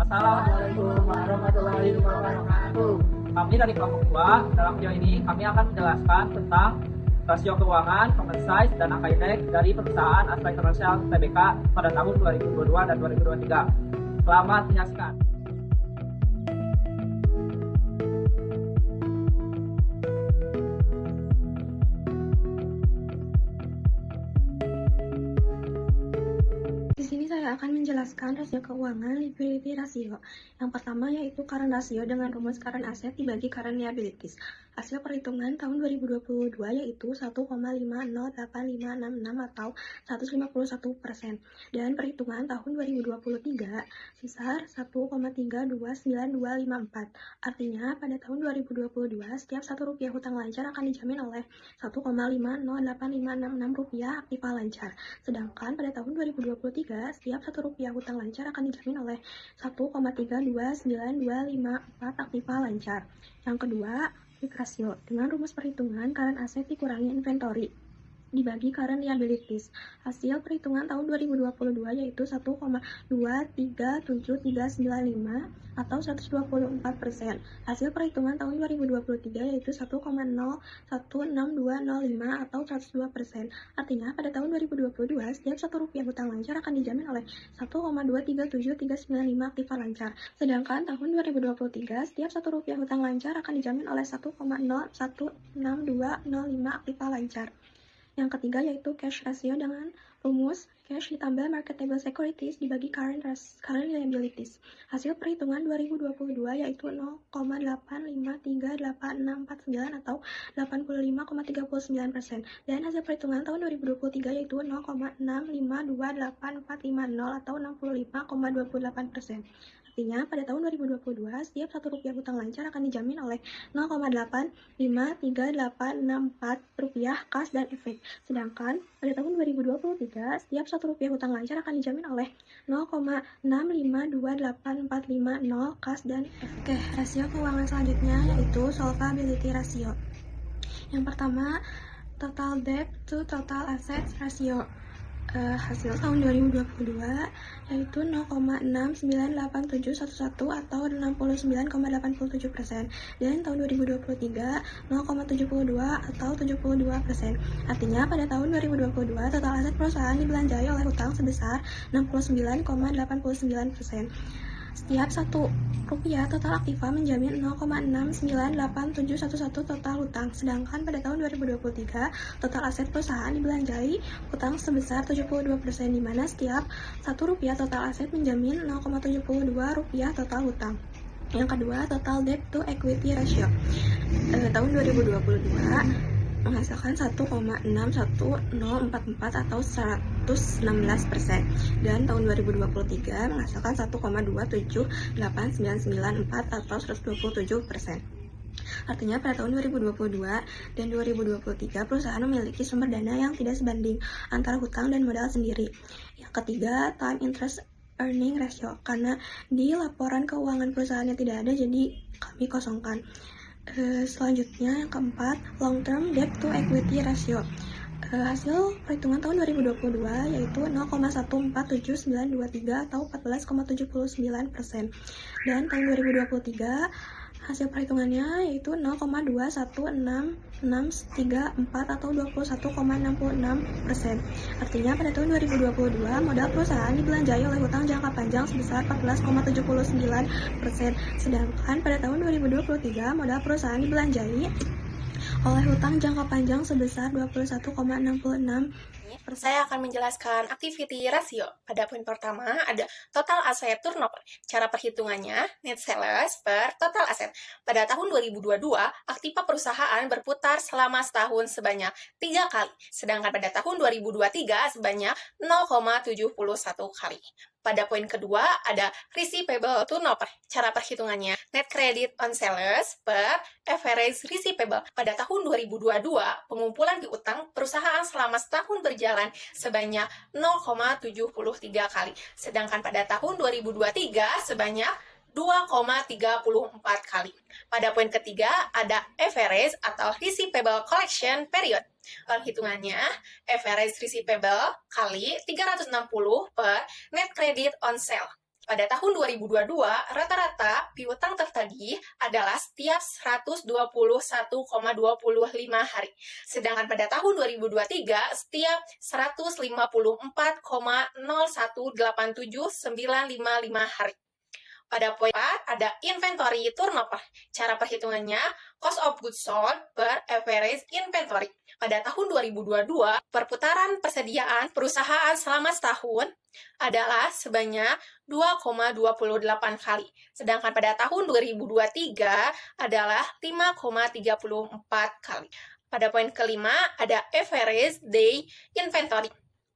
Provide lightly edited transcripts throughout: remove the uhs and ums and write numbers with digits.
Assalamualaikum warahmatullahi wabarakatuh. Kami dari kelompok 2, dalam video ini kami akan menjelaskan tentang rasio keuangan, common size, dan angka indeks dari perusahaan Astra International Tbk pada tahun 2022 dan 2023. Selamat menyaksikan. Di sini saya akan menjelaskan rasio keuangan liquidity ratio. Yang pertama yaitu current ratio dengan rumus current asset dibagi current liabilities. Hasil perhitungan tahun 2022 yaitu 1,508566 atau 151%. Dan perhitungan tahun 2023 sebesar 1,329254. Artinya pada tahun 2022 setiap Rp1 hutang lancar akan dijamin oleh 1,508566 rupiah aktiva lancar. Sedangkan pada tahun 2023 setiap Rp1 hutang lancar akan dijamin oleh 1,329254 aktiva lancar. Yang kedua, quick ratio dengan rumus perhitungan current asset dikurangi inventory dibagi current liabilities. Hasil perhitungan tahun 2022 yaitu 1,237395 atau 124%. Hasil perhitungan tahun 2023 yaitu 1,016205 atau 102%. Artinya pada tahun 2022 setiap Rp1 hutang lancar akan dijamin oleh 1,237395 aktiva lancar. Sedangkan tahun 2023 setiap Rp1 hutang lancar akan dijamin oleh 1,016205 aktiva lancar. Yang ketiga yaitu cash ratio dengan rumus cash ditambah marketable securities dibagi current liabilities. Hasil perhitungan 2022 yaitu 0,853849 atau 85,39%. Dan hasil perhitungan tahun 2023 yaitu 0,6528450 atau 65,28%. Artinya, pada tahun 2022, setiap Rp1 hutang lancar akan dijamin oleh 0,853864 rupiah kas dan efek. Sedangkan, pada tahun 2023, setiap Rp1 hutang lancar akan dijamin oleh 0,6528450 kas dan efek. Oke, rasio keuangan selanjutnya yaitu solvability ratio. Yang pertama, total debt to total assets ratio. Hasil tahun 2022 yaitu 0,69871 atau 69,87%, dan tahun 2023 0,72 atau 72%. Artinya pada tahun 2022 total aset perusahaan dibelanjai oleh hutang sebesar 69,89%. Setiap Rp1 total aktiva menjamin 0,698711 total hutang. Sedangkan pada tahun 2023 total aset perusahaan dibelanjai hutang sebesar 72%, di mana setiap Rp1 total aset menjamin 0,72 total hutang. Yang kedua, total debt to equity ratio. Tahun 2022 menghasilkan 1,61044 atau 116%, dan tahun 2023 menghasilkan 1,27899 atau 127%. Artinya pada tahun 2022 dan 2023 perusahaan memiliki sumber dana yang tidak sebanding antara hutang dan modal sendiri. Yang ketiga, time interest earning ratio, karena di laporan keuangan perusahaannya tidak ada, jadi kami kosongkan. Selanjutnya yang keempat, long term debt to equity ratio. Hasil perhitungan tahun 2022 yaitu 0,147923 atau 14,79%, dan tahun 2023 hasil perhitungannya yaitu 0,21664 atau 21,66%. Artinya pada tahun 2022 modal perusahaan dibelanjai oleh hutang jangka panjang sebesar 14,79%. Sedangkan pada tahun 2023 modal perusahaan dibelanjai oleh hutang jangka panjang sebesar 21,66%. Saya akan menjelaskan activity ratio. Pada poin pertama ada total aset turnover. Cara perhitungannya net sales per total aset. Pada tahun 2022, aktiva perusahaan berputar selama setahun sebanyak 3 kali. Sedangkan pada tahun 2023 sebanyak 0,71 kali. Pada poin kedua ada receivable turnover. Cara perhitungannya net credit on sales per average receivable. Pada tahun 2022, pengumpulan piutang perusahaan selama setahun berjalan sebanyak 0,73 kali. Sedangkan pada tahun 2023 sebanyak 2,34 kali. Pada poin ketiga ada average atau receivable collection period. Perhitungannya average receivable kali 360 per net credit on sale. Pada tahun 2022, rata-rata piutang tertagih adalah setiap 121,25 hari. Sedangkan pada tahun 2023, setiap 154,0187,955 hari. Pada poin 4, ada inventory turnover. Cara perhitungannya, cost of goods sold per average inventory. Pada tahun 2022, perputaran persediaan perusahaan selama setahun adalah sebanyak 2,28 kali. Sedangkan pada tahun 2023 adalah 5,34 kali. Pada poin kelima, ada average day inventory.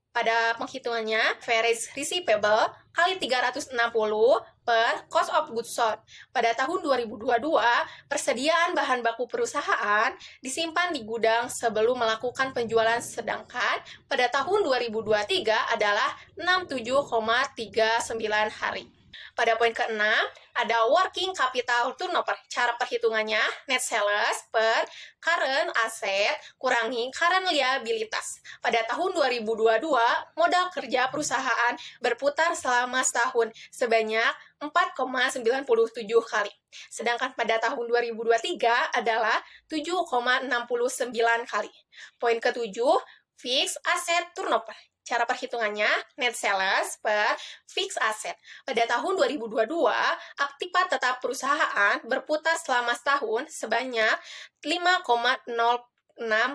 Pada penghitungannya, average receivable kali 360 per cost of goods sold. Pada tahun 2022, persediaan bahan baku perusahaan disimpan di gudang sebelum melakukan penjualan, sedangkan pada tahun 2023 adalah 67,39 hari. Pada poin ke-6, ada working capital turnover. Cara perhitungannya, net sales per current asset kurangi current liabilitas. Pada tahun 2022, modal kerja perusahaan berputar selama setahun sebanyak 4,97 kali. Sedangkan pada tahun 2023 adalah 7,69 kali. Poin ke-7, fixed asset turnover. Cara perhitungannya, net sales per fixed asset. Pada tahun 2022, aktiva tetap perusahaan berputar selama setahun sebanyak 5,06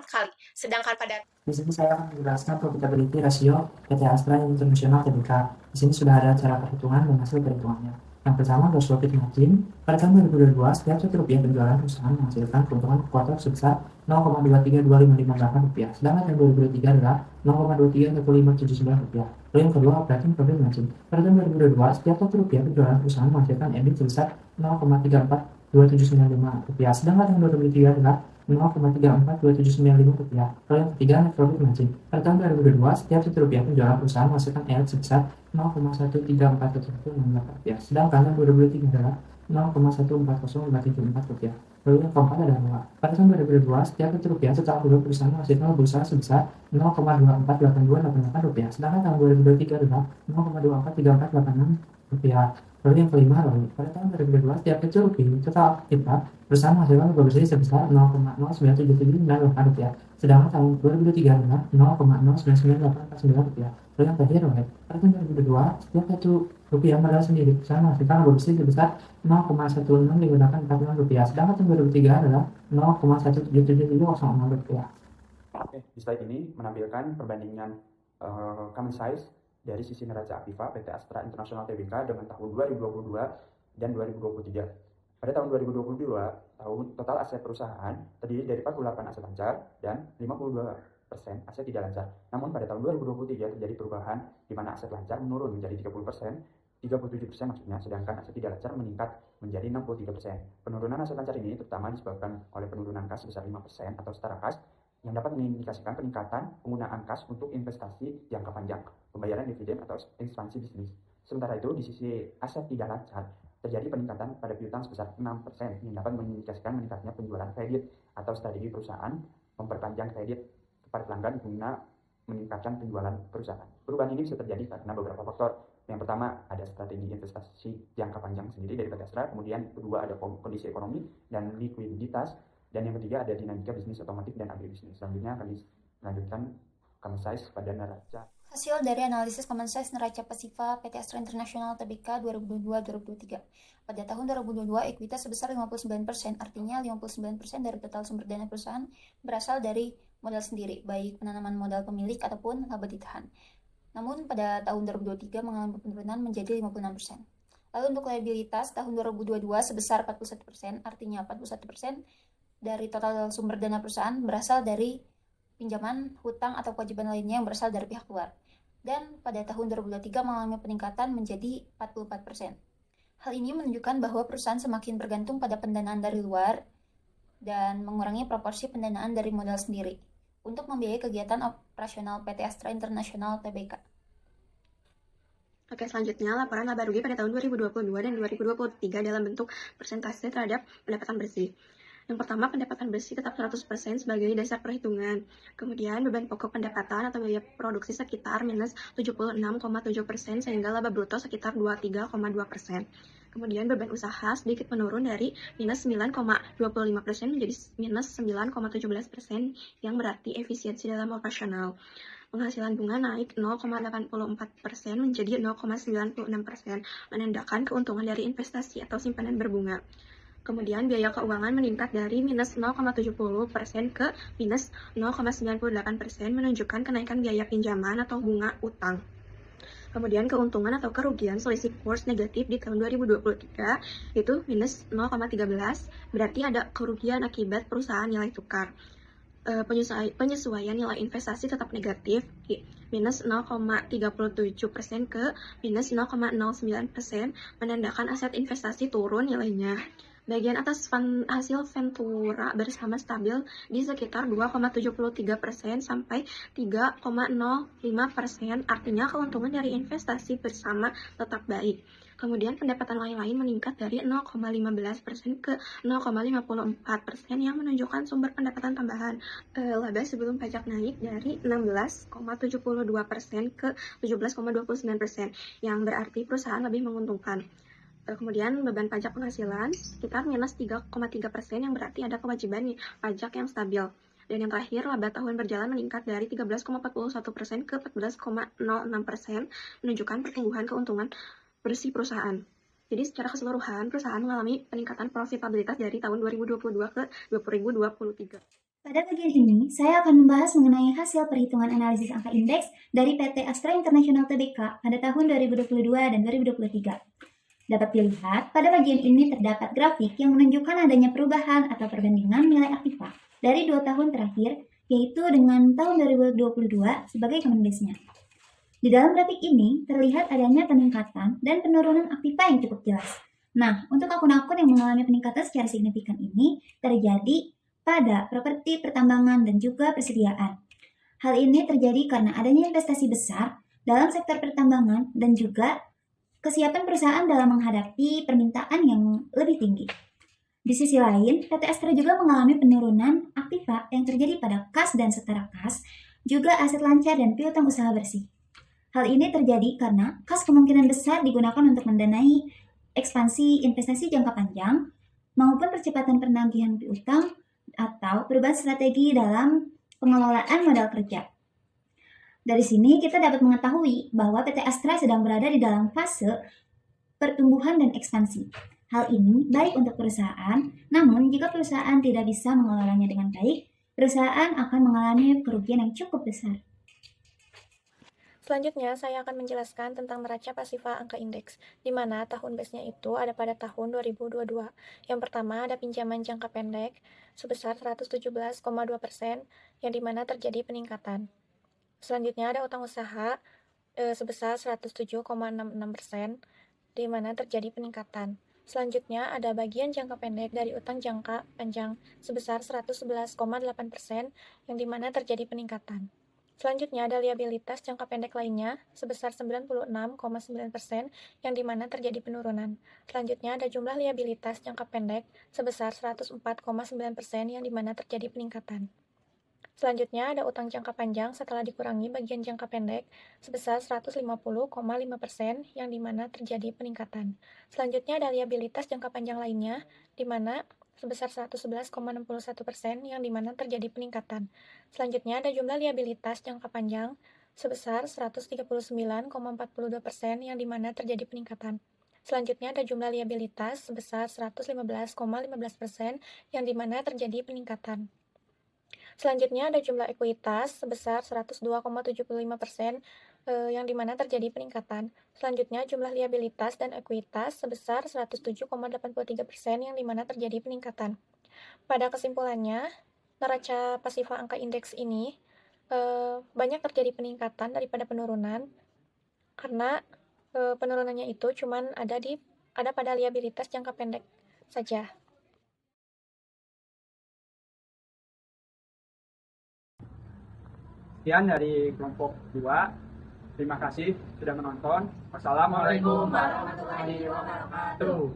kali. Sedangkan pada Di sini saya akan menjelaskan profitability rasio PT Astra International Tbk. Di sini sudah ada cara perhitungan dan hasil perhitungannya. Yang pertama, gross profit margin. Pada tahun 2022, setiap Rp1 penjualan perusahaan menghasilkan keuntungan kuartal sebesar Rp0,232558. Sedangkan yang 2023 adalah Rp0,231579. Lalu yang kedua, operating profit margin. Pada tahun 2022, setiap Rp1 penjualan perusahaan menghasilkan EBIT sebesar Rp0,342795. Sedangkan yang 2023 adalah Rp0,342795. Lalu yang ketiga, net profit margin. Pada tahun 2022, setiap Rp1 penjualan perusahaan menghasilkan EBIT sebesar Rp0,13418. Sedangkan yang 2023 adalah Rp0,140574. Lalu yang keempat adalah pada tahun 2022, setiap Rp1 setelah kedua perusahaan menghasilkan laba usaha sebesar Rp0,248288. Sedangkan tahun 2023 adalah Rp0,243486. Lalu yang kelima, pada tahun 2022, setiap Rp1 total aktiva perusahaan menghasilkan laba bersih sebesar Rp0,097798. Sedangkan tahun 2023 adalah Rp0,099849. Lalu yang terakhir, pada tahun 2022, setiap Rp1 modal sendiri perusahaan menghasilkan laba bersih sebesar Rp0,165846. Sedangkan tahun 2003 adalah Rp0,177706. Oke, di slide ini menampilkan perbandingan common size dari sisi neraca aktiva PT Astra International Tbk dengan tahun 2022 dan 2023. Pada tahun 2022, total aset perusahaan terdiri dari 48 aset lancar dan 52% aset tidak lancar. Namun pada tahun 2023 terjadi perubahan di mana aset lancar menurun menjadi 30%, 37% maksudnya, sedangkan aset tidak lancar meningkat menjadi 63%. Penurunan aset lancar ini terutama disebabkan oleh penurunan kas sebesar 5% atau setara kas, yang dapat mengindikasikan peningkatan penggunaan kas untuk investasi jangka panjang, pembayaran dividen atau ekspansi bisnis. Sementara itu, di sisi aset tidak lancar, terjadi peningkatan pada piutang sebesar 6% yang dapat mengindikasikan meningkatnya penjualan kredit atau strategi perusahaan memperpanjang kredit kepada pelanggan guna meningkatkan penjualan perusahaan. Perubahan ini bisa terjadi karena beberapa faktor. Yang pertama, ada strategi investasi jangka panjang sendiri dari PT Astra, kemudian kedua ada kondisi ekonomi dan likuiditas, dan yang ketiga ada dinamika bisnis otomotif dan agribisnis. Selanjutnya akan dilanjutkan common size pada neraca. Hasil dari analisis common size neraca pasifa PT Astra International Tbk 2022-2023. Pada tahun 2022, ekuitas sebesar 59%, artinya 59% dari total sumber dana perusahaan berasal dari modal sendiri, baik penanaman modal pemilik ataupun laba ditahan. Namun pada tahun 2023 mengalami penurunan menjadi 56%. Lalu untuk liabilitas tahun 2022 sebesar 41%, artinya 41% dari total sumber dana perusahaan berasal dari pinjaman, hutang, atau kewajiban lainnya yang berasal dari pihak luar. Dan pada tahun 2023 mengalami peningkatan menjadi 44%. Hal ini menunjukkan bahwa perusahaan semakin bergantung pada pendanaan dari luar dan mengurangi proporsi pendanaan dari modal sendiri untuk membiayai kegiatan operasional PT Astra International Tbk. Oke, selanjutnya laporan laba rugi pada tahun 2022 dan 2023 dalam bentuk persentase terhadap pendapatan bersih. Yang pertama, pendapatan bersih tetap 100% sebagai dasar perhitungan. Kemudian, beban pokok pendapatan atau biaya produksi sekitar minus 76,7% sehingga laba bruto sekitar 23,2%. Kemudian, beban usaha sedikit menurun dari minus 9,25% menjadi minus 9,17% yang berarti efisiensi dalam operasional. Penghasilan bunga naik 0,84% menjadi 0,96%, menandakan keuntungan dari investasi atau simpanan berbunga. Kemudian biaya keuangan meningkat dari minus 0,70% ke minus 0,98%, menunjukkan kenaikan biaya pinjaman atau bunga utang. Kemudian keuntungan atau kerugian selisih kurs negatif di tahun 2023 itu minus 0,13, berarti ada kerugian akibat perusahaan nilai tukar. Penyesuaian nilai investasi tetap negatif, minus 0,37% ke minus 0,09%, menandakan aset investasi turun nilainya. Bagian atas hasil Ventura bersama stabil di sekitar 2,73% sampai 3,05%, artinya keuntungan dari investasi bersama tetap baik. Kemudian pendapatan lain-lain meningkat dari 0,15% ke 0,54% yang menunjukkan sumber pendapatan tambahan. Laba sebelum pajak naik dari 16,72% ke 17,29%, yang berarti perusahaan lebih menguntungkan. Kemudian beban pajak penghasilan sekitar minus 3,3%, yang berarti ada kewajiban pajak yang stabil. Dan yang terakhir, laba tahun berjalan meningkat dari 13,41% ke 14,06%, menunjukkan pertumbuhan keuntungan bersih perusahaan. Jadi secara keseluruhan, perusahaan mengalami peningkatan profitabilitas dari tahun 2022 ke 2023. Pada bagian ini, saya akan membahas mengenai hasil perhitungan analisis angka indeks dari PT Astra International Tbk pada tahun 2022 dan 2023. Dapat dilihat, pada bagian ini terdapat grafik yang menunjukkan adanya perubahan atau perbandingan nilai aktiva dari 2 tahun terakhir, yaitu dengan tahun 2022 sebagai common base-nya. Di dalam grafik ini, terlihat adanya peningkatan dan penurunan aktiva yang cukup jelas. Nah, untuk akun-akun yang mengalami peningkatan secara signifikan ini terjadi pada properti pertambangan dan juga persediaan. Hal ini terjadi karena adanya investasi besar dalam sektor pertambangan dan juga kesiapan perusahaan dalam menghadapi permintaan yang lebih tinggi. Di sisi lain, PT Astra juga mengalami penurunan aktiva yang terjadi pada kas dan setara kas, juga aset lancar dan piutang usaha bersih. Hal ini terjadi karena kas kemungkinan besar digunakan untuk mendanai ekspansi investasi jangka panjang maupun percepatan penagihan piutang atau perubahan strategi dalam pengelolaan modal kerja. Dari sini kita dapat mengetahui bahwa PT Astra sedang berada di dalam fase pertumbuhan dan ekspansi. Hal ini baik untuk perusahaan, namun jika perusahaan tidak bisa mengelolanya dengan baik, perusahaan akan mengalami kerugian yang cukup besar. Selanjutnya, saya akan menjelaskan tentang neraca pasifa angka indeks, di mana tahun base-nya itu ada pada tahun 2022. Yang pertama, ada pinjaman jangka pendek sebesar 117,2%, yang dimana terjadi peningkatan. Selanjutnya, ada utang usaha sebesar 107,66%, di mana terjadi peningkatan. Selanjutnya, ada bagian jangka pendek dari utang jangka panjang sebesar 111,8%, yang dimana terjadi peningkatan. Selanjutnya ada liabilitas jangka pendek lainnya sebesar 96,9%, yang dimana terjadi penurunan. Selanjutnya ada jumlah liabilitas jangka pendek sebesar 104,9%, yang dimana terjadi peningkatan. Selanjutnya ada utang jangka panjang setelah dikurangi bagian jangka pendek sebesar 150,5%, yang dimana terjadi peningkatan. Selanjutnya ada liabilitas jangka panjang lainnya, dimana sebesar 111,61%, yang dimana terjadi peningkatan. Selanjutnya ada jumlah liabilitas jangka panjang sebesar 139,42%, yang dimana terjadi peningkatan. Selanjutnya ada jumlah liabilitas sebesar 115,15%, yang dimana terjadi peningkatan. Selanjutnya ada jumlah ekuitas sebesar 102,75%, yang dimana terjadi peningkatan. Selanjutnya jumlah liabilitas dan ekuitas sebesar 107,83%, yang dimana terjadi peningkatan. Pada kesimpulannya, neraca pasifa angka indeks ini banyak terjadi peningkatan daripada penurunan, karena penurunannya itu cuman ada pada liabilitas jangka pendek saja. Sekian dari kelompok 2. Terima kasih sudah menonton. Wassalamualaikum warahmatullahi wabarakatuh.